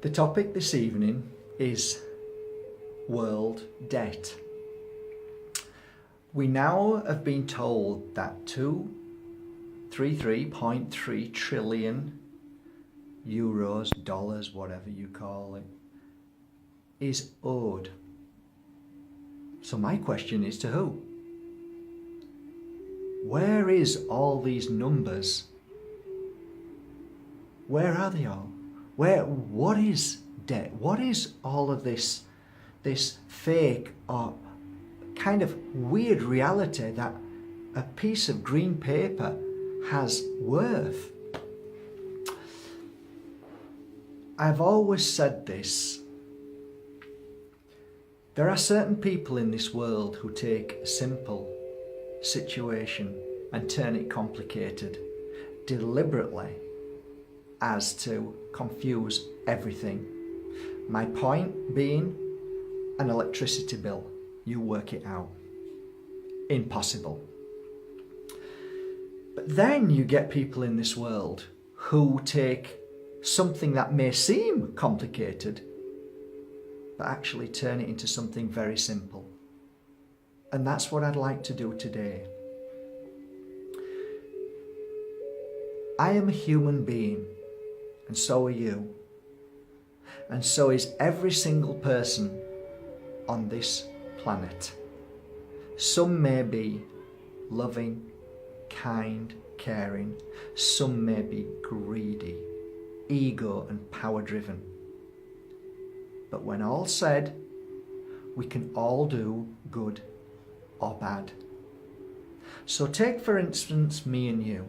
The topic this evening is world debt. We now have been told that 233.3 trillion euros, dollars, whatever you call it, is owed. So my question is to who? Where is all these numbers? Where are they all? What is debt? What is all of this fake or kind of weird reality that a piece of green paper has worth? I've always said this. There are certain people in this world who take a simple situation and turn it complicated deliberately as to confuse everything. My point being, an electricity bill. You work it out. Impossible. But then you get people in this world who take something that may seem complicated, but actually turn it into something very simple. And that's what I'd like to do today. I am a human being, and so are you. And so is every single person on this planet. Some may be loving, kind, caring. Some may be greedy, ego and power driven. But when all's said, we can all do good or bad. So take for instance me and you.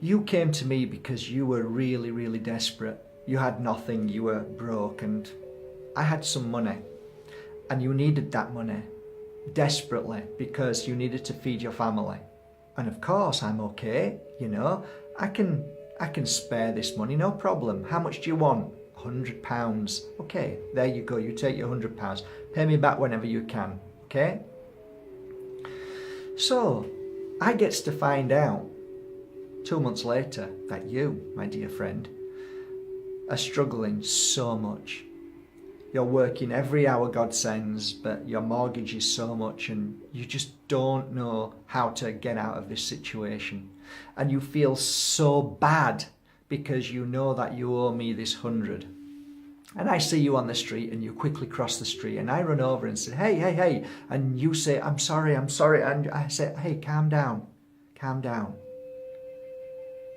You came to me because you were really, really desperate. You had nothing, you were broke, and I had some money. And you needed that money desperately because you needed to feed your family. And of course I'm okay, I can spare this money, no problem. How much do you want? £100. Okay, there you go, you take your £100. Pay me back whenever you can, okay? So, I gets to find out 2 months later that you, my dear friend, are struggling so much. You're working every hour God sends, but your mortgage is so much and you just don't know how to get out of this situation. And you feel so bad because you know that you owe me this 100. And I see you on the street and you quickly cross the street and I run over and say, hey. And you say, I'm sorry. And I say, hey, calm down.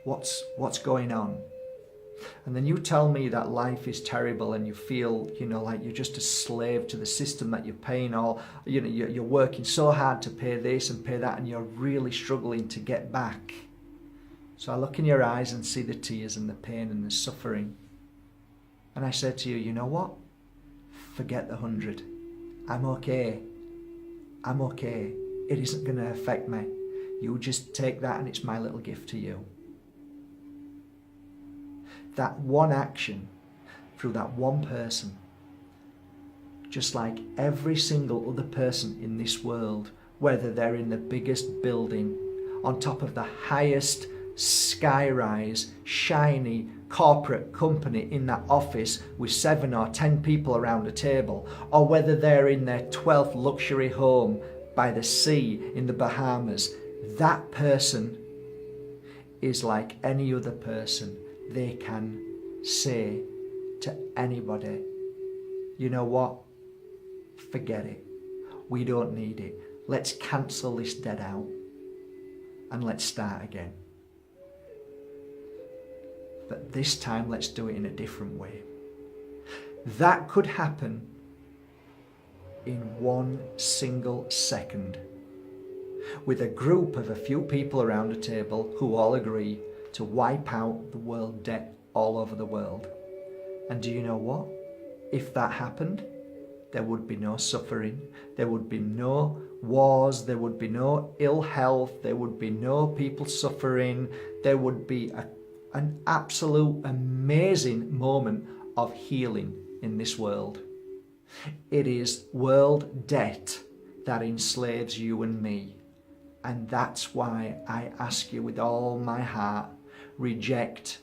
What's going on? And then you tell me that life is terrible and you feel, like you're just a slave to the system that you're paying all, you're working so hard to pay this and pay that and you're really struggling to get back. So I look in your eyes and see the tears and the pain and the suffering. And I say to you, you know what? Forget the 100. I'm okay. It isn't going to affect me. You just take that and it's my little gift to you. That one action through that one person, just like every single other person in this world, whether they're in the biggest building, on top of the highest skyrise, shiny corporate company in that office with 7 or 10 people around a table, or whether they're in their 12th luxury home by the sea in the Bahamas, that person is like any other person. They can say to anybody, you know what? Forget it. We don't need it. Let's cancel this debt out and let's start again. But this time, let's do it in a different way. That could happen in 1 single second with a group of a few people around a table who all agree to wipe out the world debt all over the world. And do you know what? If that happened, there would be no suffering, there would be no wars, there would be no ill health, there would be no people suffering, there would be an absolute amazing moment of healing in this world. It is world debt that enslaves you and me. And that's why I ask you with all my heart, reject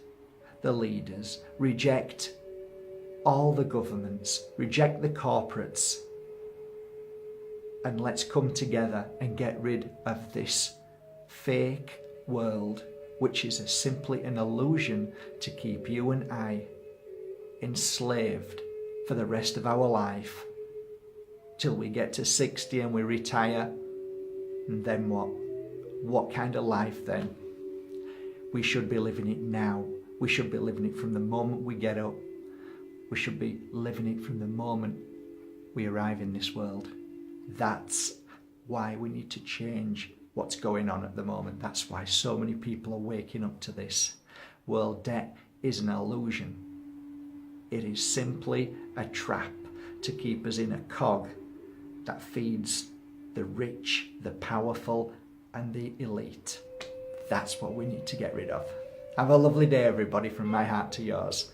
the leaders, reject all the governments, reject the corporates, and let's come together and get rid of this fake world, which is simply an illusion to keep you and I enslaved for the rest of our life till we get to 60 and we retire. And then what? What kind of life then? We should be living it now. We should be living it from the moment we get up. We should be living it from the moment we arrive in this world. That's why we need to change what's going on at the moment. That's why so many people are waking up to this. World debt is an illusion. It is simply a trap to keep us in a cog that feeds the rich, the powerful, and the elite. That's what we need to get rid of. Have a lovely day, everybody, from my heart to yours.